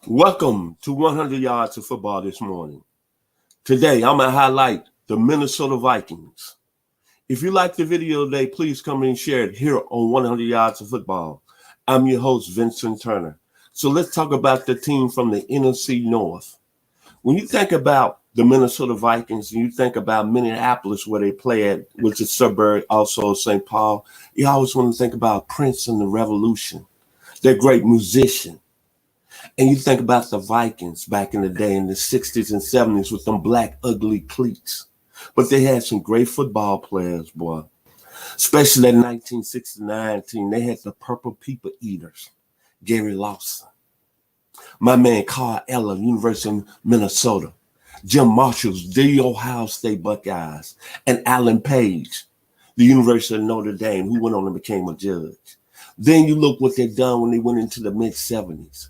Welcome to 100 Yards of Football this morning. Today, I'm going to highlight the Minnesota Vikings. If you like the video today, please come and share it here on 100 Yards of Football. I'm your host, Vincent Turner. So let's talk about the team from the NFC North. When you think about the Minnesota Vikings and you think about Minneapolis, where they play at, which is suburb also of St. Paul, you always want to think about Prince and the Revolution. They're great musicians. And you think about the Vikings back in the day in the 60s and 70s with them black, ugly cleats. But they had some great football players, boy. Especially that 1969 team. They had the Purple People Eaters, Gary Lawson. My man, Carl Eller, University of Minnesota. Jim Marshall's, the Ohio State Buckeyes. And Alan Page, the University of Notre Dame, who went on and became a judge. Then you look what they've done when they went into the mid-70s.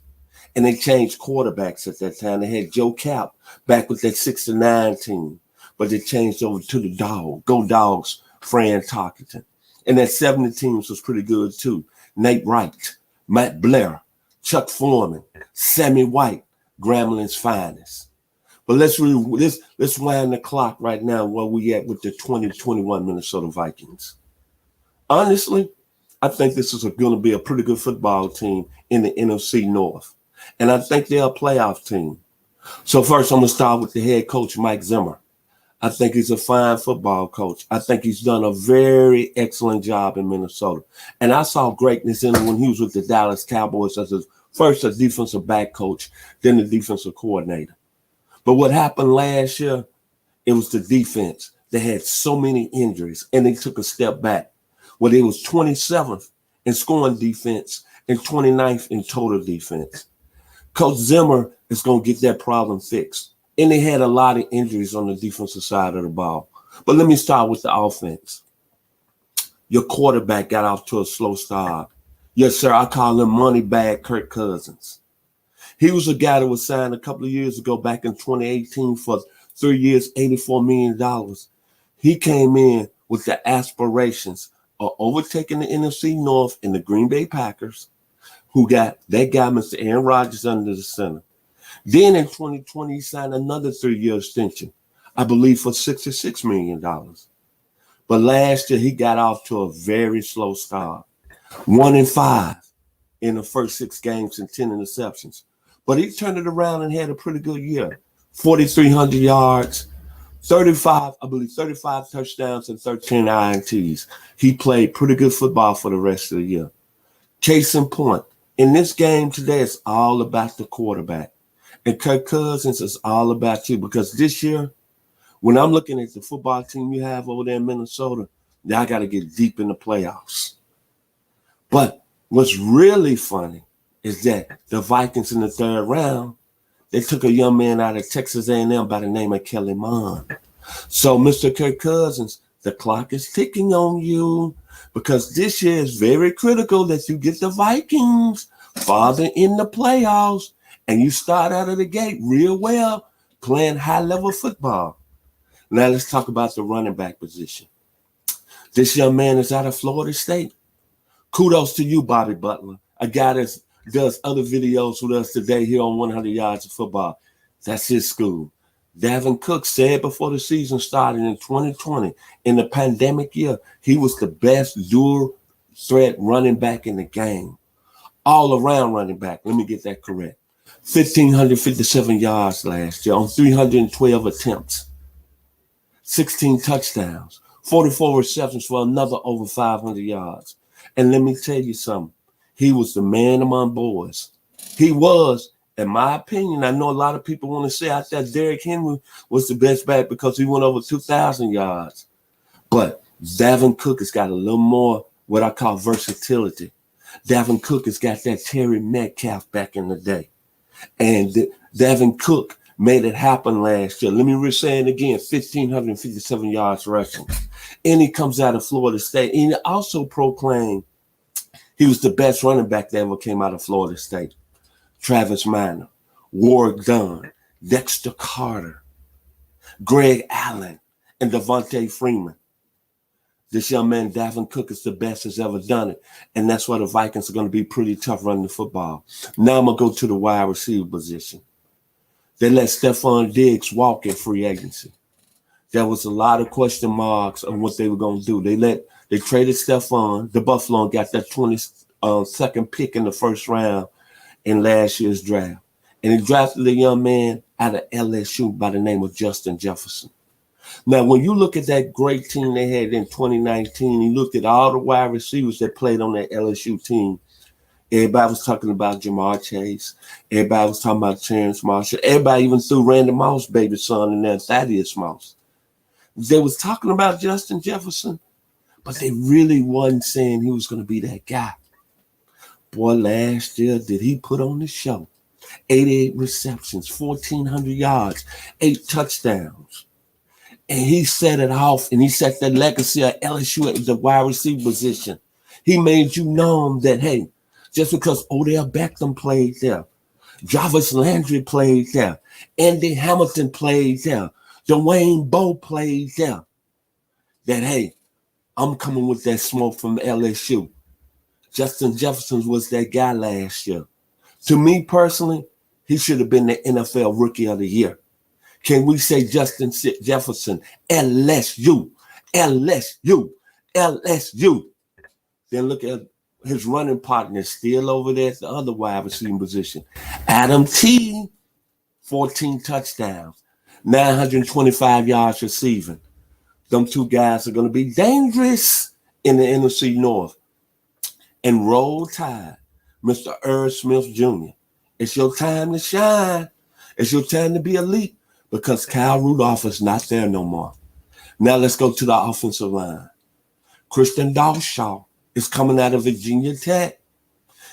And they changed quarterbacks at that time. They had Joe Cap back with that 69 team, but they changed over to the Dog, Go Dogs, Fran Tarkenton. And that 70 teams was pretty good too. Nate Wright, Matt Blair, Chuck Foreman, Sammy White, Gramblin's finest. But let's wind the clock right now where we at with the 2021 Minnesota Vikings. Honestly, I think this is going to be a pretty good football team in the NFC North. And I think they're a playoff team. So first, I'm going to start with the head coach, Mike Zimmer. I think he's a fine football coach. I think he's done a very excellent job in Minnesota. And I saw greatness in him when he was with the Dallas Cowboys as first a defensive back coach, then the defensive coordinator. But what happened last year, it was the defense. They had so many injuries, and they took a step back. Well, they was 27th in scoring defense and 29th in total defense. Coach Zimmer is going to get that problem fixed. And they had a lot of injuries on the defensive side of the ball. But let me start with the offense. Your quarterback got off to a slow start. Yes, sir, I call him money bag Kirk Cousins. He was a guy that was signed a couple of years ago back in 2018 for 3 years, $84 million. He came in with the aspirations of overtaking the NFC North and the Green Bay Packers, who got that guy, Mr. Aaron Rodgers, under the center. Then in 2020, he signed another 3-year extension, I believe for $66 million. But last year, he got off to a very slow start. 1-5 in the first 6 games and 10 interceptions. But he turned it around and had a pretty good year. 4,300 yards, 35 touchdowns and 13 INTs. He played pretty good football for the rest of the year. Case in point, in this game today, it's all about the quarterback. And Kirk Cousins is all about you because this year, when I'm looking at the football team you have over there in Minnesota, y'all got to get deep in the playoffs. But what's really funny is that the Vikings in the third round, they took a young man out of Texas A&M by the name of Kelly Mond. So, Mr. Kirk Cousins, the clock is ticking on you because this year is very critical that you get the Vikings farther in the playoffs and you start out of the gate real well playing high-level football. Now, let's talk about the running back position. This young man is out of Florida State. Kudos to you, Bobby Butler, a guy that does other videos with us today here on 100 Yards of Football. That's his school. Dalvin Cook said before the season started in 2020, in the pandemic year, he was the best dual threat running back in the game. All around running back. Let me get that correct. 1,557 yards last year on 312 attempts. 16 touchdowns. 44 receptions for another over 500 yards. And let me tell you something. He was the man among boys. He was, in my opinion, I know a lot of people want to say I thought Derrick Henry was the best back because he went over 2,000 yards. But Dalvin Cook has got a little more what I call versatility. Dalvin Cook has got that Terry Metcalf back in the day. And Dalvin Cook made it happen last year. Let me say it again, 1,557 yards rushing. And he comes out of Florida State. And he also proclaimed he was the best running back that ever came out of Florida State. Travis Minor, Warwick Dunn, Dexter Carter, Greg Allen, and Devontae Freeman. This young man, Dalvin Cook, is the best that's ever done it. And that's why the Vikings are going to be pretty tough running the football. Now I'm going to go to the wide receiver position. They let Stephon Diggs walk in free agency. There was a lot of question marks on what they were going to do. They traded Stephon. The Buffalo got that 22nd pick in the first round in last year's draft. And he drafted a young man out of LSU by the name of Justin Jefferson. Now, when you look at that great team they had in 2019, you looked at all the wide receivers that played on that LSU team. Everybody was talking about Jamar Chase. Everybody was talking about Terrence Marshall. Everybody even threw Randy Moss' baby son in there, Thaddeus Moss. They was talking about Justin Jefferson, but they really wasn't saying he was going to be that guy. Boy, last year, did he put on the show? 88 receptions, 1,400 yards, 8 touchdowns. And he set it off, and he set that legacy of LSU at the wide receiver position. He made you know that, hey, just because Odell Beckham played there, Jarvis Landry played there, Andy Hamilton played there, Dwayne Bowe played there, that, hey, I'm coming with that smoke from LSU. Justin Jefferson was that guy last year. To me personally, he should have been the NFL Rookie of the Year. Can we say Justin Jefferson, LSU, LSU, LSU? Then look at his running partner still over there at the other wide receiving position. Adam T, 14 touchdowns, 925 yards receiving. Them two guys are going to be dangerous in the NFC North. And Roll Tide, Mr. Irv Smith Jr. It's your time to shine. It's your time to be elite because Kyle Rudolph is not there no more. Now let's go to the offensive line. Christian Dawshaw is coming out of Virginia Tech.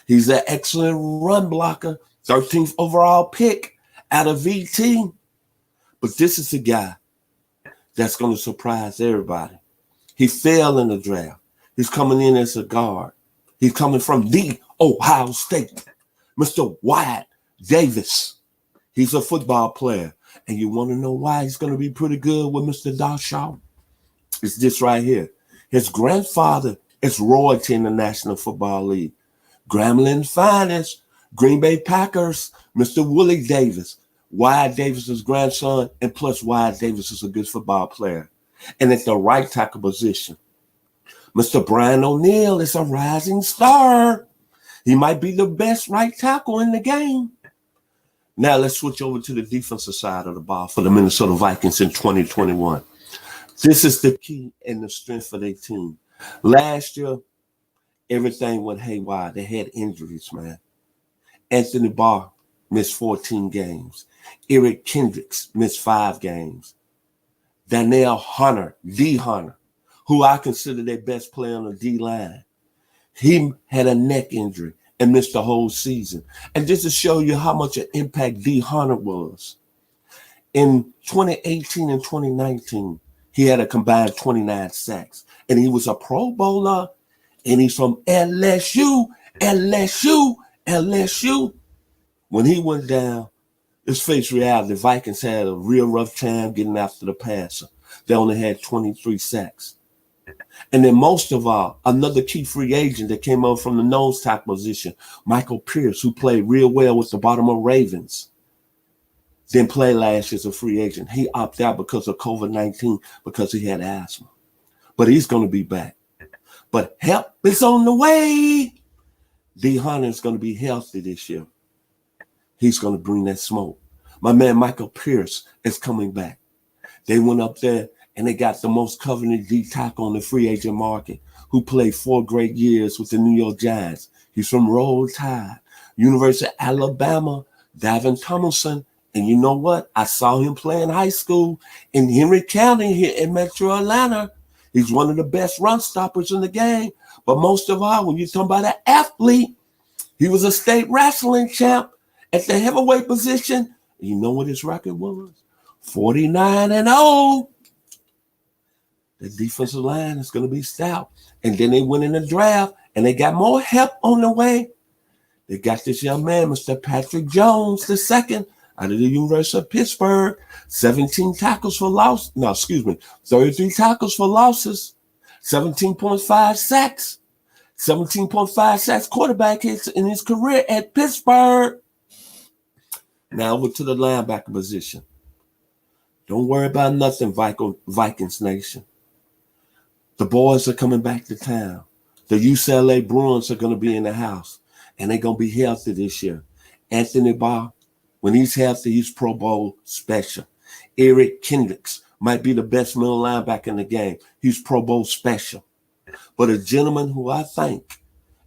He's an excellent run blocker, 13th overall pick out of VT. But this is a guy that's going to surprise everybody. He fell in the draft. He's coming in as a guard. He's coming from the Ohio State. Mr. Wyatt Davis. He's a football player. And you want to know why he's going to be pretty good with Mr. Dawshaw? It's this right here. His grandfather is royalty in the National Football League. Grambling finest, Green Bay Packers, Mr. Willie Davis. Wyatt Davis's grandson, and plus Wyatt Davis is a good football player. And at the right tackle position, Mr. Brian O'Neill is a rising star. He might be the best right tackle in the game. Now let's switch over to the defensive side of the ball for the Minnesota Vikings in 2021. This is the key and the strength for their team. Last year, everything went haywire. They had injuries, man. Anthony Barr missed 14 games. Eric Kendricks missed 5 games. Danielle Hunter, D. Hunter, who I consider their best player on the D-line, he had a neck injury and missed the whole season. And just to show you how much an impact D. Hunter was, in 2018 and 2019, he had a combined 29 sacks. And he was a Pro Bowler, and he's from LSU. When he went down, let's face reality, the Vikings had a real rough time getting after the passer. They only had 23 sacks. And then most of all, another key free agent that came up from the nose tackle position, Michael Pierce, who played real well with the Baltimore Ravens, didn't play last year as a free agent. He opted out because of COVID-19 because he had asthma. But he's going to be back. But help is on the way. D. Hunter is going to be healthy this year. He's going to bring that smoke. My man Michael Pierce is coming back. They went up there and they got the most coveted D tackle on the free agent market, who played 4 great years with the New York Giants. He's from Roll Tide, University of Alabama, Davin Tomlinson. And you know what? I saw him play in high school in Henry County here in Metro Atlanta. He's one of the best run stoppers in the game. But most of all, when you're talking about an athlete, he was a state wrestling champ at the heavyweight position. You know what his record was? 49-0. The defensive line is going to be stout. And then they went in the draft, and they got more help on the way. They got this young man, Mr. Patrick Jones, II, out of the University of Pittsburgh, 17 tackles for loss. No, excuse me, 33 tackles for losses, 17.5 sacks. 17.5 sacks quarterback hits in his career at Pittsburgh. Now over to the linebacker position. Don't worry about nothing, Vikings Nation. The boys are coming back to town. The UCLA Bruins are going to be in the house, and they're going to be healthy this year. Anthony Barr, when he's healthy, he's Pro Bowl special. Eric Kendricks might be the best middle linebacker in the game. He's Pro Bowl special. But a gentleman who I think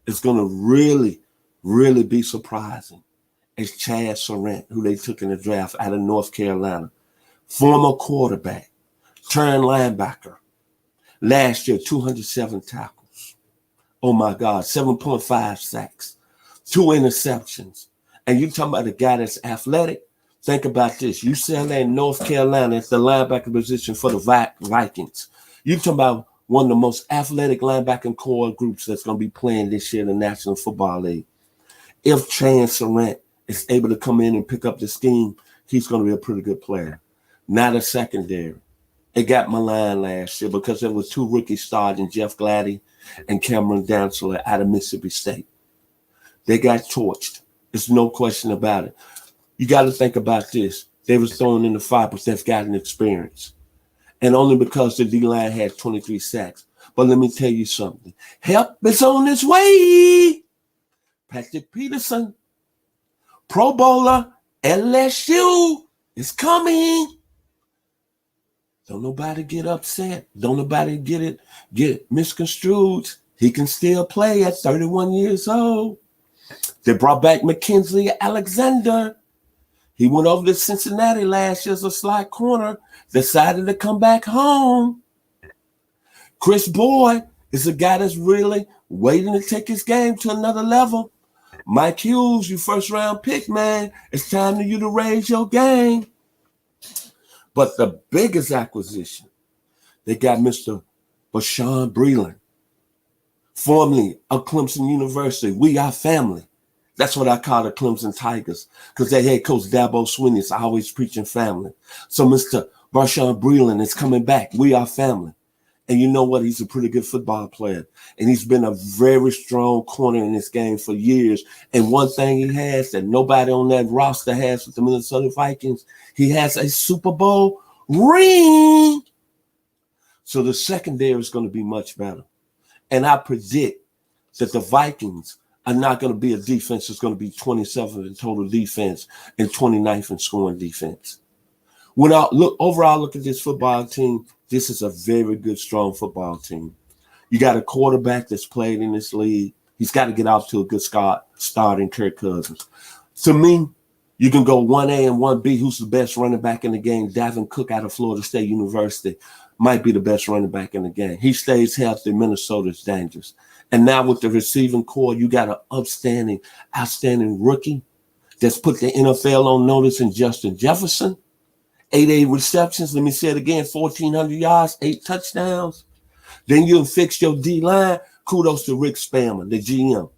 is going to really, really be surprising is Chad Surratt, who they took in the draft out of North Carolina. Former quarterback, turned linebacker. Last year, 207 tackles. Oh my God, 7.5 sacks, 2 interceptions. And you talking about a guy that's athletic? Think about this. UCLA and North Carolina is the linebacker position for the Vikings. You talking about one of the most athletic linebacking core groups that's going to be playing this year in the National Football League. If Chad Surratt is able to come in and pick up the scheme, he's going to be a pretty good player. Not a secondary. It got my line last year because there was 2 rookies starting, Jeff Gladdy and Cameron Dantzler out of Mississippi State. They got torched. There's no question about it. You got to think about this. They was thrown in the fire, but they've gotten experience. And only because the D-line had 23 sacks. But let me tell you something. Help is on its way. Patrick Peterson, Pro Bowler, LSU is coming. Don't nobody get upset. Don't nobody get misconstrued. He can still play at 31 years old. They brought back Mackenzie Alexander. He went over to Cincinnati last year as a slot corner, decided to come back home. Chris Boyd is a guy that's really waiting to take his game to another level. Mike Hughes, you first round pick, man. It's time for you to raise your game. But the biggest acquisition, they got Mr. Bashawn Breeland, formerly of Clemson University. We are family. That's what I call the Clemson Tigers, because their head coach Dabo Swinney is always preaching family. So Mr. Bashawn Breeland is coming back. We are family. And you know what? He's a pretty good football player. And he's been a very strong corner in this game for years. And one thing he has that nobody on that roster has with the Minnesota Vikings, he has a Super Bowl ring. So the secondary is going to be much better. And I predict that the Vikings are not going to be a defense that's going to be 27th in total defense and 29th in scoring defense. When I look at this football team, this is a very good, strong football team. You got a quarterback that's played in this league. He's got to get off to a good start in Kirk Cousins. To me, you can go 1A and 1B. Who's the best running back in the game? Dalvin Cook out of Florida State University might be the best running back in the game. He stays healthy. Minnesota's dangerous. And now with the receiving core, you got an outstanding rookie that's put the NFL on notice in Justin Jefferson. 8 receptions. Let me say it again. 1,400 yards, 8 touchdowns. Then you fixed your D-line. Kudos to Rick Spammer, the GM.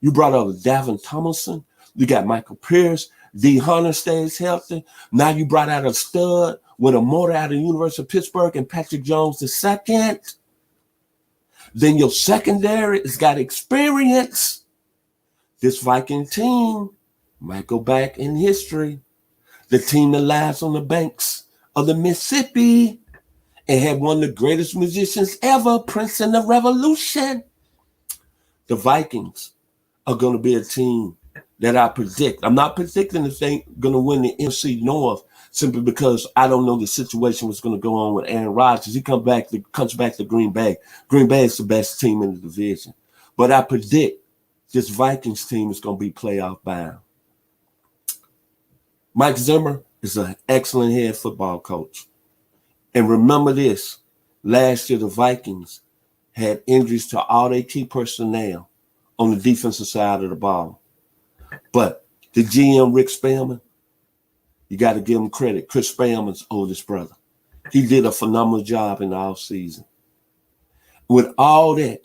You brought over Davin Tomlinson. You got Michael Pierce. D. Hunter stays healthy. Now you brought out a stud with a motor out of the University of Pittsburgh and Patrick Jones II. Then your secondary has got experience. This Viking team might go back in history. The team that lies on the banks of the Mississippi and had one of the greatest musicians ever, Prince and the Revolution. The Vikings are going to be a team that I predict. I'm not predicting that they're going to win the NFC North simply because I don't know the situation was going to go on with Aaron Rodgers. He comes back to Green Bay. Green Bay is the best team in the division. But I predict this Vikings team is going to be playoff bound. Mike Zimmer is an excellent head football coach. And remember this, last year the Vikings had injuries to all their key personnel on the defensive side of the ball. But the GM, Rick Spammer, you got to give him credit. Chris Spammer's oldest brother. He did a phenomenal job in the offseason. With all that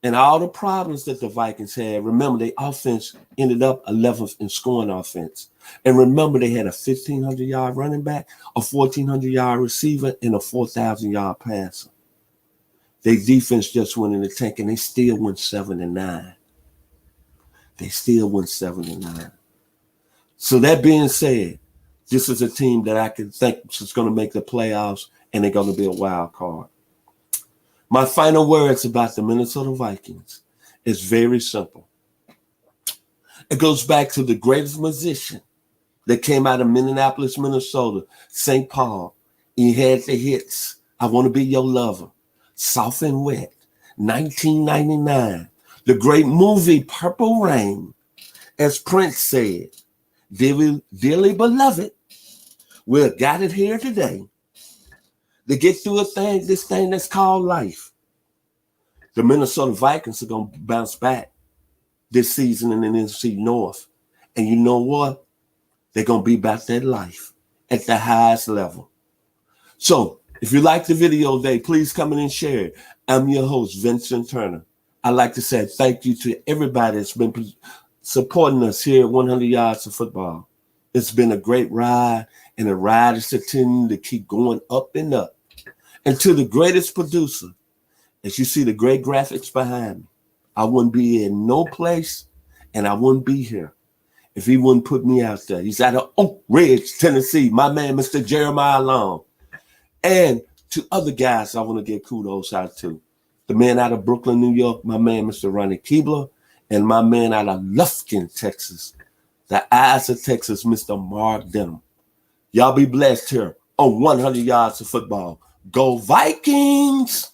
and all the problems that the Vikings had, remember, their offense ended up 11th in scoring offense. And remember, they had a 1,500-yard running back, a 1,400-yard receiver, and a 4,000-yard passer. Their defense just went in the tank, and they still went 7-9. They still went 7-9. So that being said, this is a team that I can think is going to make the playoffs, and they're going to be a wild card. My final words about the Minnesota Vikings is very simple. It goes back to the greatest musician that came out of Minneapolis, Minnesota, St. Paul. He had the hits, I Want to Be Your Lover, Soft and Wet, 1999. The great movie, Purple Rain. As Prince said, dearly beloved, we've got it here today to get through this thing that's called life. The Minnesota Vikings are going to bounce back this season in the NFC North. And you know what? They're going to be about that life at the highest level. So if you like the video today, please come in and share it. I'm your host, Vincent Turner. I'd like to say thank you to everybody that's been supporting us here at 100 Yards of Football. It's been a great ride, and the ride is continuing to keep going up and up. And to the greatest producer, as you see the great graphics behind me, I wouldn't be in no place, and I wouldn't be here if he wouldn't put me out there. He's out of Oak Ridge, Tennessee, my man, Mr. Jeremiah Long. And to other guys I want to give kudos out to. The man out of Brooklyn, New York, my man, Mr. Ronnie Keebler, and my man out of Lufkin, Texas, the eyes of Texas, Mr. Mark Denham. Y'all be blessed here on 100 Yards of Football. Go Vikings!